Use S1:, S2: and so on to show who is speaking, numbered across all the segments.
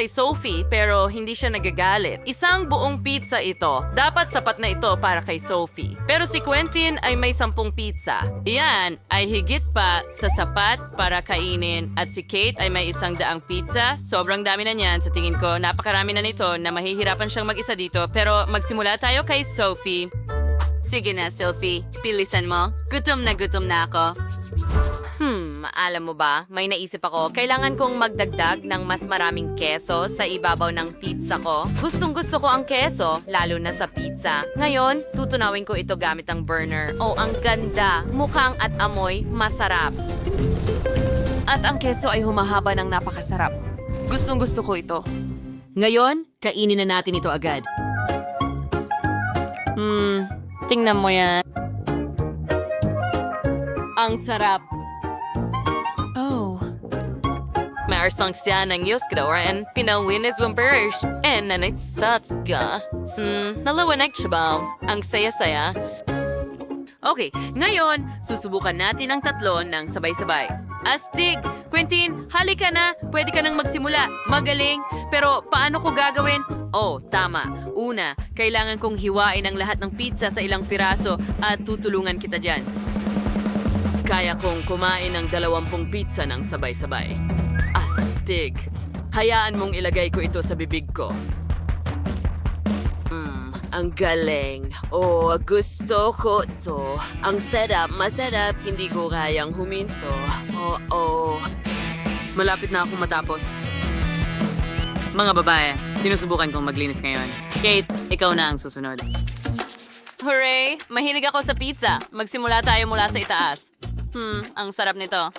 S1: kay Sophie pero hindi siya nagagalit. Isang buong pizza ito. Dapat sapat na ito para kay Sophie. Pero si Quentin ay may 10 pizza. Iyan ay higit pa sa sapat para kainin. At si Kate ay may 100 pizza. Sobrang dami na niyan. Sa tingin ko, napakarami na nito na mahihirapan siyang mag-isa dito. Pero magsimula tayo kay Sophie.
S2: Sige na, Sophie. Pilisan mo. Gutom na ako.
S1: Alam mo ba, may naisip ako, kailangan kong magdagdag ng mas maraming keso sa ibabaw ng pizza ko. Gustong-gusto ko ang keso, lalo na sa pizza. Ngayon, tutunawin ko ito gamit ang burner. Oh, ang ganda! Mukhang at amoy, masarap. At ang keso ay humahaba ng napakasarap. Gustong-gusto ko ito.
S2: Ngayon, kainin na natin ito agad.
S1: Tingnan mo yan.
S2: Ang sarap.
S1: Marsong siya ng Yuskador pinawinis bumperish and nanitsats ka. Nalawanag siya ba? Ang saya-saya. Okay, ngayon, susubukan natin ang tatlo ng sabay-sabay. Astig! Quentin, halika na! Pwede ka nang magsimula. Magaling! Pero paano ko gagawin? Oh, tama. Una, kailangan kong hiwain ang lahat ng pizza sa ilang piraso at tutulungan kita dyan. Kaya kong kumain ng 20 pizza ng sabay-sabay. Astig. Hayaan mong ilagay ko ito sa bibig ko. Ang galing. Oh, gusto ko to. Ang sarap, masarap. Hindi ko kayang huminto. Oh.
S2: Malapit na akong matapos.
S1: Mga babae, sinusubukan kong maglinis ngayon. Kate, ikaw na ang susunod. Hooray! Mahilig ako sa pizza. Magsimula tayo mula sa itaas. Ang sarap nito.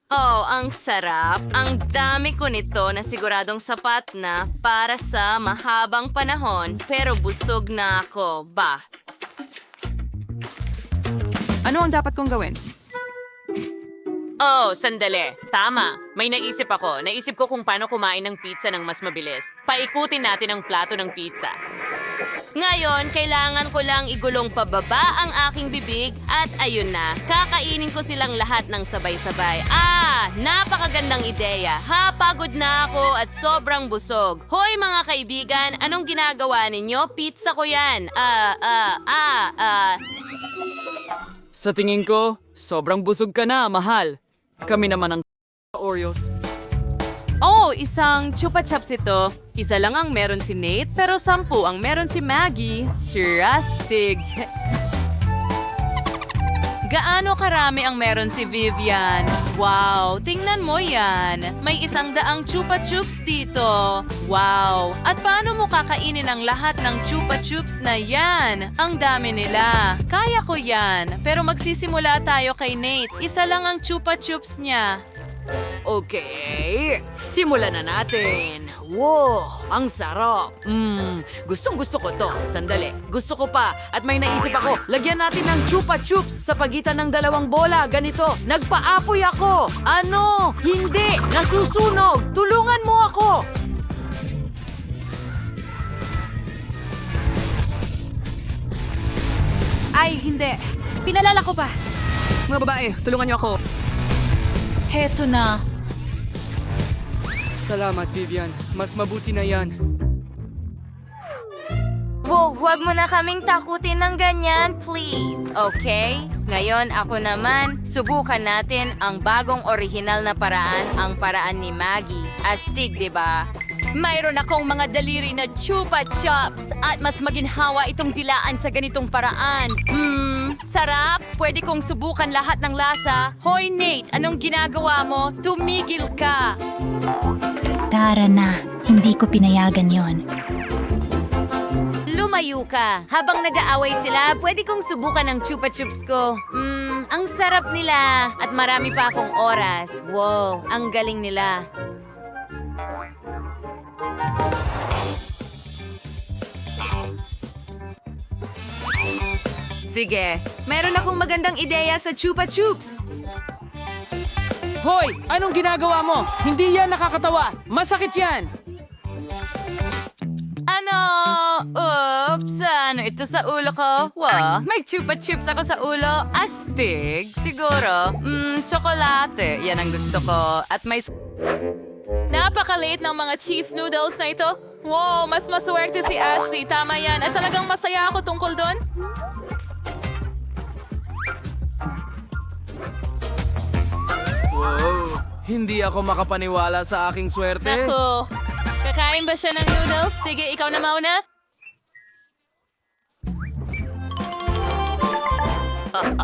S1: Oh, ang sarap. Ang dami ko nito na siguradong sapat na para sa mahabang panahon. Pero busog na ako. Bah.
S3: Ano ang dapat kong gawin?
S1: Oh, sandali. Tama. May naisip ako. Naisip ko kung paano kumain ng pizza ng mas mabilis. Paikutin natin ang plato ng pizza. Ngayon, kailangan ko lang igulong pababa ang aking bibig at ayun na, kakainin ko silang lahat ng sabay-sabay. Napakagandang ideya. Pagod na ako at sobrang busog. Hoy mga kaibigan, anong ginagawa ninyo? Pizza ko yan.
S3: Sa tingin ko, sobrang busog ka na, mahal. Kami naman ang Oreos.
S1: Oh, isang chupa chups ito. Isa lang ang meron si Nate, pero 10 ang meron si Maggie. Sirastig. Gaano karami ang meron si Vivian? Wow, tingnan mo yan. May 100 chupa chups dito. Wow. At paano mo kakainin ang lahat ng chupa chups na yan? Ang dami nila. Kaya ko yan. Pero magsisimula tayo kay Nate. Isa lang ang chupa chups niya.
S2: Okay, simulan na natin. Wow, ang sarap. Gustong-gusto ko to. Sandali, gusto ko pa. At may naisip ako, lagyan natin ng chupa chups sa pagitan ng 2 bola. Ganito, nagpaapoy ako. Ano? Hindi, nasusunog. Tulungan mo ako.
S3: Ay, hindi. Pinalala ko pa. Mga babae, tulungan niyo ako.
S2: Heto na.
S3: Salamat, Vivian. Mas mabuti na yan.
S1: Wow, huwag mo na kaming takutin ng ganyan, please. Okay? Ngayon ako naman, subukan natin ang bagong orihinal na paraan, ang paraan ni Maggie. Astig, di ba? Mayroon akong mga daliri na chupa chups at mas maginhawa itong dilaan sa ganitong paraan. Sarap! Pwede kong subukan lahat ng lasa. Hoy Nate, anong ginagawa mo? Tumigil ka!
S4: Tara na, hindi ko pinayagan yon.
S1: Lumayo ka. Habang nag-aaway sila, pwede kong subukan ang chupa chups ko. Ang sarap nila. At marami pa akong oras. Wow, ang galing nila.
S2: Sige, meron akong magandang ideya sa chupa chups.
S5: Hoy! Anong ginagawa mo? Hindi yan nakakatawa! Masakit yan!
S1: Ano? Oops! Ano ito sa ulo ko? Wow, may chupa chips ako sa ulo. Astig? Siguro. Tsokolate. Yan ang gusto ko. At may... Napakaliit ng mga cheese noodles na ito. Wow, mas maswerte si Ashley. Tama yan. At talagang masaya ako tungkol doon.
S5: Wow, hindi ako makapaniwala sa aking swerte.
S1: Naku, kakain ba siya ng noodles? Sige, ikaw na mauna.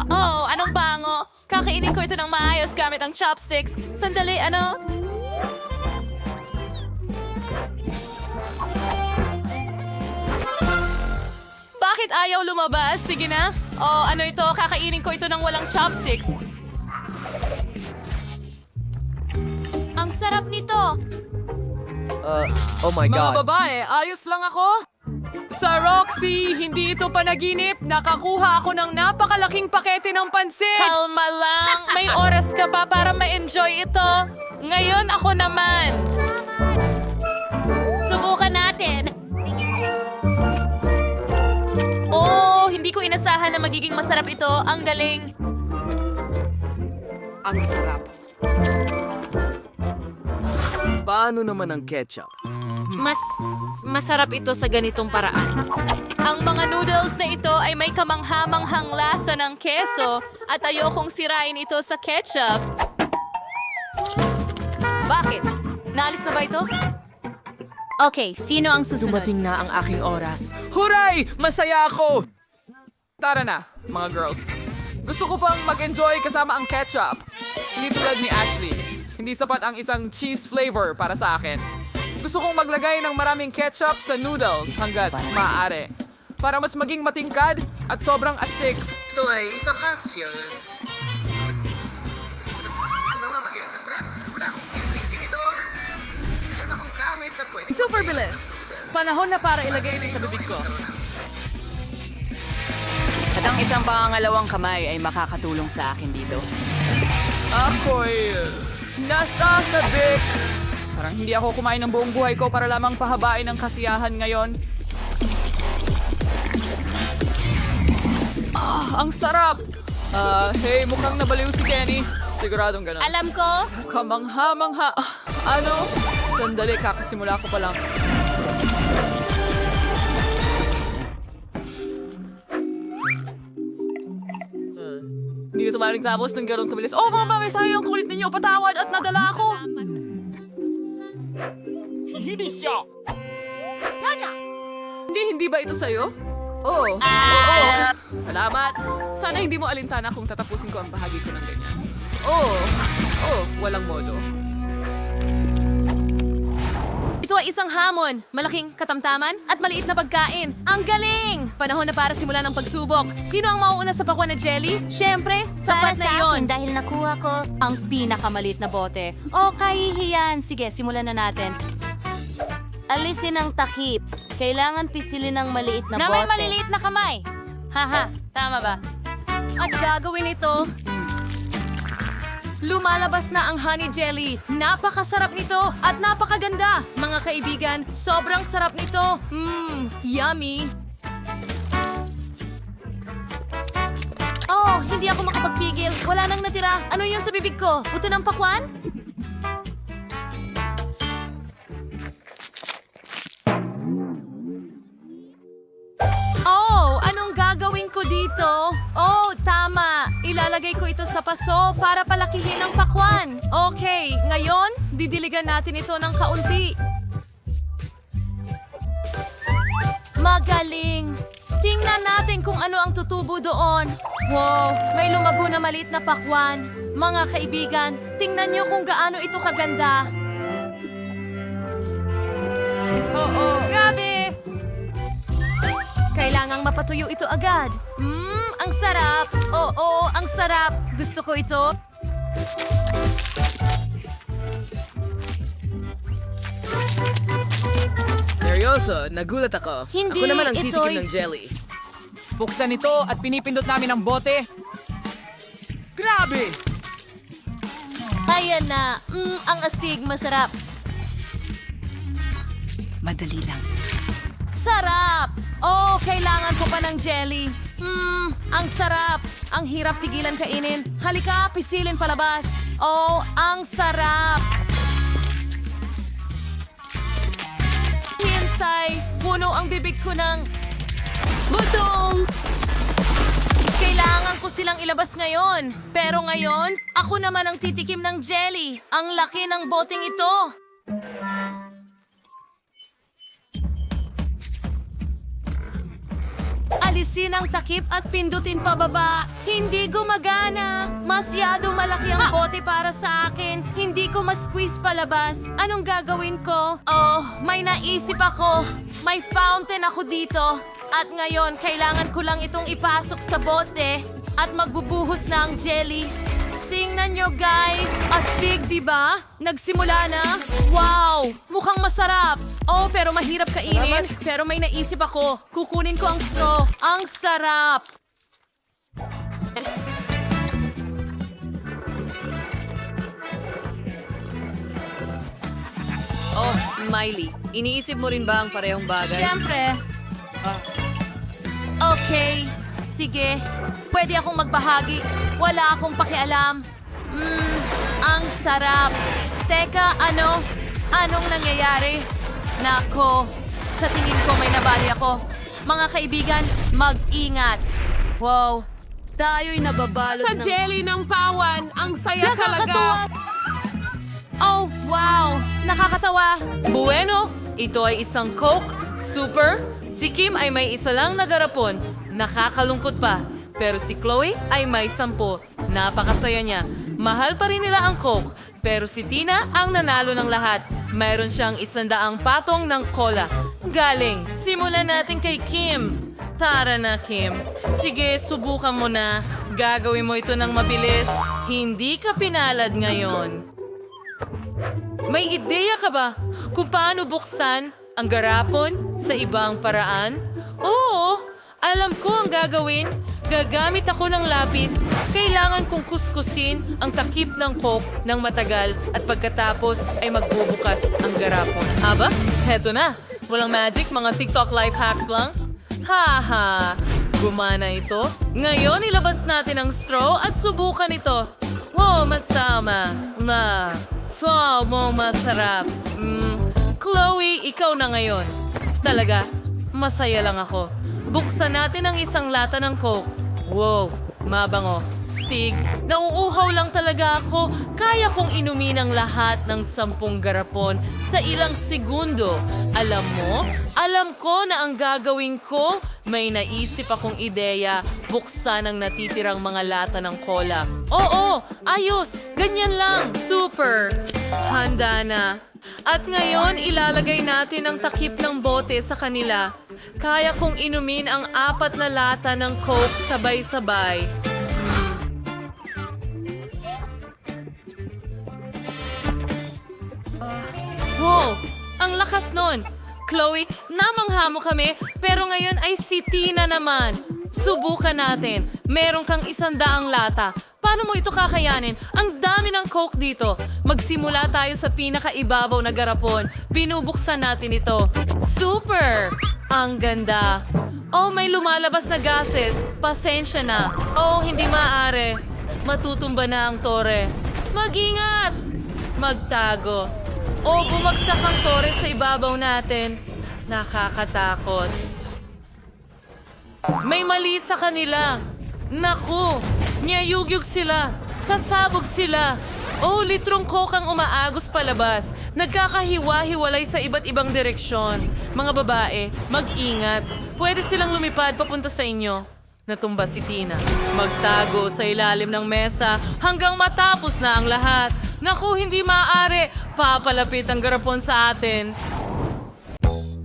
S1: Oh, anong bango? Kakainin ko ito ng maayos gamit ang chopsticks. Sandali, ano? Bakit ayaw lumabas? Sige na. Oh, ano ito? Kakainin ko ito ng walang chopsticks. Ang sarap nito.
S5: Oh my
S3: Mga babae, ayos lang ako. Sa Roxy, hindi ito panaginip. Nakakuha ako ng napakalaking pakete ng pansit.
S1: Kalma lang. May oras ka pa para ma-enjoy ito. Ngayon ako naman. Subukan natin. Oh, hindi ko inasahan na magiging masarap ito. Ang galing.
S5: Ang sarap. Paano naman ang ketchup?
S1: Mas masarap ito sa ganitong paraan. Ang mga noodles na ito ay may kamanghamanghang lasa ng keso at ayokong sirain ito sa ketchup.
S2: Bakit? Naalis na ba ito?
S1: Okay, sino ang susunod?
S5: Dumating na ang aking oras. Huray! Masaya ako!
S3: Tara na, mga girls. Gusto ko pang mag-enjoy kasama ang ketchup. Hindi tulad ni Ashley. Hindi sapat ang isang cheese flavor para sa akin. Gusto kong maglagay ng maraming ketchup sa noodles hanggat maaari. Para mas maging matingkad at sobrang astig.
S6: Ito ay isa kasya. Sa mga wala akong simpleng tinidor. Meron akong gamit na pwede.
S3: Super bilis! Panahon na para ilagay ito sa bibig ko.
S2: At ang isang pangalawang kamay ay makakatulong sa akin dito.
S3: Ako'y nasasabik. Parang hindi ako kumain ng buong buhay ko para lamang pahabain ang kasiyahan ngayon. Ang sarap! Hey, mukhang nabaliw si Kenny. Siguradong ganun.
S1: Alam ko,
S3: Kamangha-mangha. Ano? Sandali, kakasimula ko pa lang. Hindi ito maaaring tapos ng ganun kabilis. Oh, mga babay, sayang ang kulit ninyo. Patawad at nadala ako. Hindi ba ito sa'yo? Oo. Oo. Salamat. Sana hindi mo alintana kung tatapusin ko ang bahagi ko ng ganyan. Oo. Oo, walang modo.
S1: ito ay isang hamon, malaking katamtaman at maliit na pagkain. Ang galing! Panahon na para simulan ang pagsubok. Sino ang mauuna sa pakwan na jelly? Siyempre, sapat na iyon.
S7: Dahil nakuha ko ang pinakamaliit na bote. O, kahihiyan. Sige, simulan na natin. Alisin ang takip. Kailangan pisilin ng maliit na
S1: Na
S7: bote.
S1: may maliliit na kamay. Haha, tama ba? At gagawin ito. Lumalabas na ang honey jelly. Napakasarap nito at napakaganda. Mga kaibigan, sobrang sarap nito. Yummy. Oh, hindi ako makapagpigil. Wala nang natira. Ano yun sa bibig ko? Buto ng pakwan? Oh, anong gagawin ko dito? Oh, tama. Ilalagay ko ito sa paso para palakihin ang pakwan. Okay, ngayon, didiligan natin ito ng kaunti. Magaling! Tingnan natin kung ano ang tutubo doon. Wow, may lumago na maliit na pakwan. Mga kaibigan, tingnan niyo kung gaano ito kaganda. Oo, grabe! Kailangang mapatuyo ito agad. Ang sarap! Oo, ang sarap! Gusto ko ito.
S5: Seryoso, nagulat ako.
S1: Hindi,
S5: Ako naman ang
S1: ito'y-
S5: titikim ng jelly.
S3: Buksan ito at pinipindot namin ang bote.
S5: Grabe!
S1: Ayan na. Ang astig, masarap.
S4: Madali lang.
S1: Sarap! Oh, kailangan ko pa ng jelly. Ang sarap. Ang hirap tigilan kainin. Halika, pisilin palabas. Oh, ang sarap.
S7: bibig ko ng butong! Kailangan ko silang ilabas ngayon. Pero ngayon, ako naman ang titikim ng jelly. Ang laki ng boteng ito. Alisin ang takip at pindutin pababa. Hindi gumagana. Masyado malaki ang bote para sa akin. Hindi ko ma-squeeze palabas. Anong gagawin ko? Oh, may naisip ako. May fountain ako dito. At ngayon, kailangan ko lang itong ipasok sa bote at magbubuhos na ang jelly. Tingnan nyo, guys. Astig, di ba? Nagsimula na. Wow! Mukhang masarap. Oh, pero mahirap kainin. Pero may naisip ako. Kukunin ko ang straw. Ang sarap!
S2: Oh, Miley, iniisip mo rin ba ang parehong bagay?
S7: Siyempre. Okay. Sige. Pwede akong magbahagi. Wala akong pakialam. Ang sarap. Teka, ano? Anong nangyayari? Nako. Sa tingin ko may nabali ako. Mga kaibigan, mag-ingat. Wow. Tayo'y nababalot
S1: Sa jelly ng pawan, ang saya
S7: Nakakatuwa!
S1: talaga.
S7: Oh, wow! Nakakatawa!
S2: Bueno, ito ay isang Coke. Super. Si Kim ay may isa lang na garapon. Nakakalungkot pa. Pero si Chloe ay may 10. Napakasaya niya. Mahal pa rin nila ang Coke. Pero si Tina ang nanalo ng lahat. Mayroon siyang 100 patong ng cola. Galing. Simulan natin kay Kim. Tara na, Kim. Sige, subukan mo na. Gagawin mo ito ng mabilis. Hindi ka pinalad ngayon. May ideya ka ba kung paano buksan ang garapon sa ibang paraan? Oo, alam ko ang gagawin. Gagamit ako ng lapis. Kailangan kong kuskusin ang takip ng Coke ng matagal at pagkatapos ay magbubukas ang garapon. Aba, heto na. Walang magic, mga TikTok life hacks lang. Haha, gumana ito. Ngayon, ilabas natin ang straw at subukan ito. Wow, masama. Wow, mo masarap. Chloe, ikaw na ngayon. Talaga, masaya lang ako. Buksan natin ang isang lata ng Coke. Wow, mabango. Stig, nauuhaw lang talaga ako. Kaya kong inumin ang lahat ng 10 garapon sa ilang segundo. Alam mo, alam ko na ang gagawin ko. May naisip akong ideya. Buksan ang natitirang mga lata ng cola. Oo, ayos. Ganyan lang. Super. Handa na. At ngayon, ilalagay natin ang takip ng bote sa kanila. Kaya kong inumin ang 4 na lata ng Coke sabay-sabay. Wow! Ang lakas nun! Chloe, namangha mo kami, pero ngayon ay si Tina naman. Subukan natin. Meron kang 100 lata. Paano mo ito kakayanin? Ang dami ng Coke dito. Magsimula tayo sa pinakaibabaw na garapon. Binubuksan natin ito. Super! Ang ganda. Oh, may lumalabas na gases. Pasensya na. Oh, hindi maaari. Matutumba na ang tore. Mag-ingat! Magtago. O bumagsak ang tore sa ibabaw natin. Nakakatakot. May mali sa kanila. Naku, niyayugyug sila. Sasabog sila. Oh, litrong Coke ang umaagos palabas. Nagkakahiwa-hiwalay sa iba't ibang direksyon. Mga babae, mag-ingat. Pwede silang lumipad papunta sa inyo. Natumba si Tina. Magtago sa ilalim ng mesa hanggang matapos na ang lahat. Naku, hindi maaari. Papalapit ang garapon sa atin.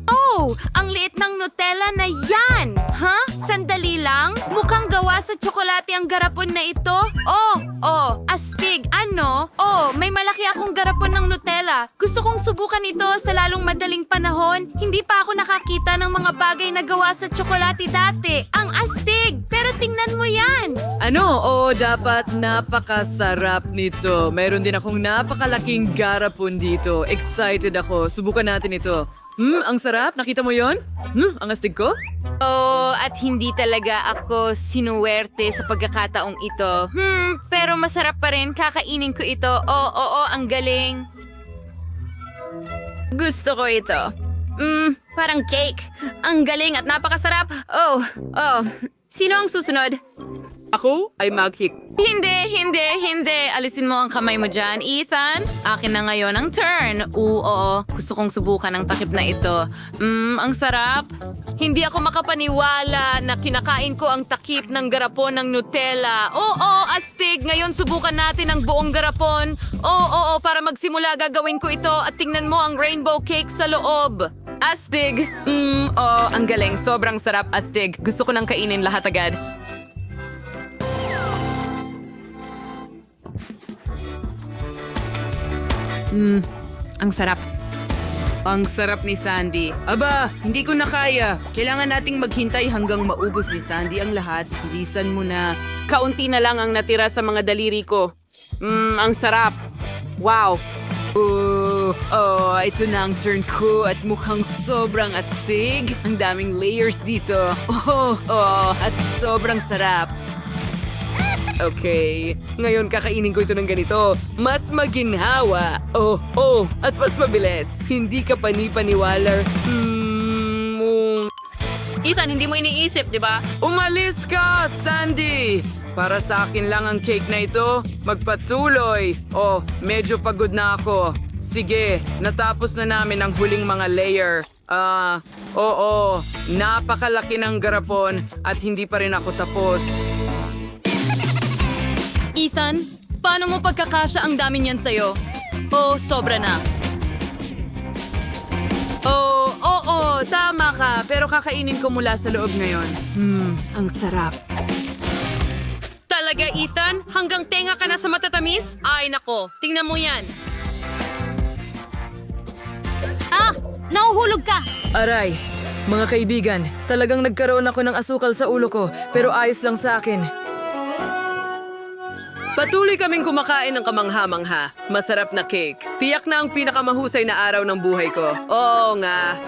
S7: Oh, ang liit ng Nutella na yan! Ha? Sandali lang? Mukhang gawa sa tsokolate ang garapon na ito? Oh, astig. Ano? Oh, may malaki akong garapon ng Nutella. Gusto kong subukan ito sa lalong madaling panahon. Hindi pa ako nakakita ng mga bagay na gawa sa tsokolate dati. Ang astig! Pero tingnan mo yan!
S2: Ano? Oo, dapat napakasarap nito. Mayroon din akong napakalaking garapon dito. Excited ako. Subukan natin ito. Ang sarap. Nakita mo yon? Ang astig ko?
S1: Oh, at hindi talaga ako sinuwerte sa pagkakataong ito. Pero masarap pa rin. Kakainin ko ito. Oo, ang galing. Gusto ko ito.
S7: Parang cake. Ang galing at napakasarap. Oh. Sino ang susunod?
S5: Ako ay
S7: Hindi. Alisin mo ang kamay mo dyan, Ethan. Akin na ngayon ang turn. Oo. Gusto kong subukan ang takip na ito. Ang sarap. Hindi ako makapaniwala na kinakain ko ang takip ng garapon ng Nutella. Oo, astig. Ngayon subukan natin ang buong garapon. Oo, para magsimula gagawin ko ito at tingnan mo ang rainbow cake sa loob. Astig. Ang galing. Sobrang sarap, astig. Gusto ko nang kainin lahat agad. Ang sarap.
S5: Ang sarap ni Sandy. Aba, hindi ko na kaya. Kailangan nating maghintay hanggang maubos ni Sandy ang lahat. Bilisan mo na. Kaunti na lang ang natira sa mga daliri ko. Ang sarap. Wow. Ito na ang turn ko at mukhang sobrang astig. Ang daming layers dito. At sobrang sarap. Okay, ngayon kakainin ko ito ng ganito. Mas maginhawa. At mas mabilis. Hindi ka panipaniwala.
S7: Ethan, hindi mo iniisip, di ba?
S5: Umalis ka, Sandy! Para sa akin lang ang cake na ito. Magpatuloy. Medyo pagod na ako. Sige, natapos na namin ang huling mga layer. Napakalaki ng garapon at hindi pa rin ako tapos.
S7: Ethan, paano mo pagkakasya ang dami niyan sa'yo? Sobra na.
S5: Tama ka. Pero kakainin ko mula sa loob ngayon. Ang sarap.
S7: Talaga, Ethan? Hanggang tenga ka na sa matatamis? Ay, nako. Tingnan mo yan. Nauhulog ka!
S2: Aray, mga kaibigan, talagang nagkaroon ako ng asukal sa ulo ko, pero ayos lang sa akin. Patuloy kaming kumakain ng kamangha-mangha. Masarap na cake. Tiyak na ang pinakamahusay na araw ng buhay ko. Oo nga.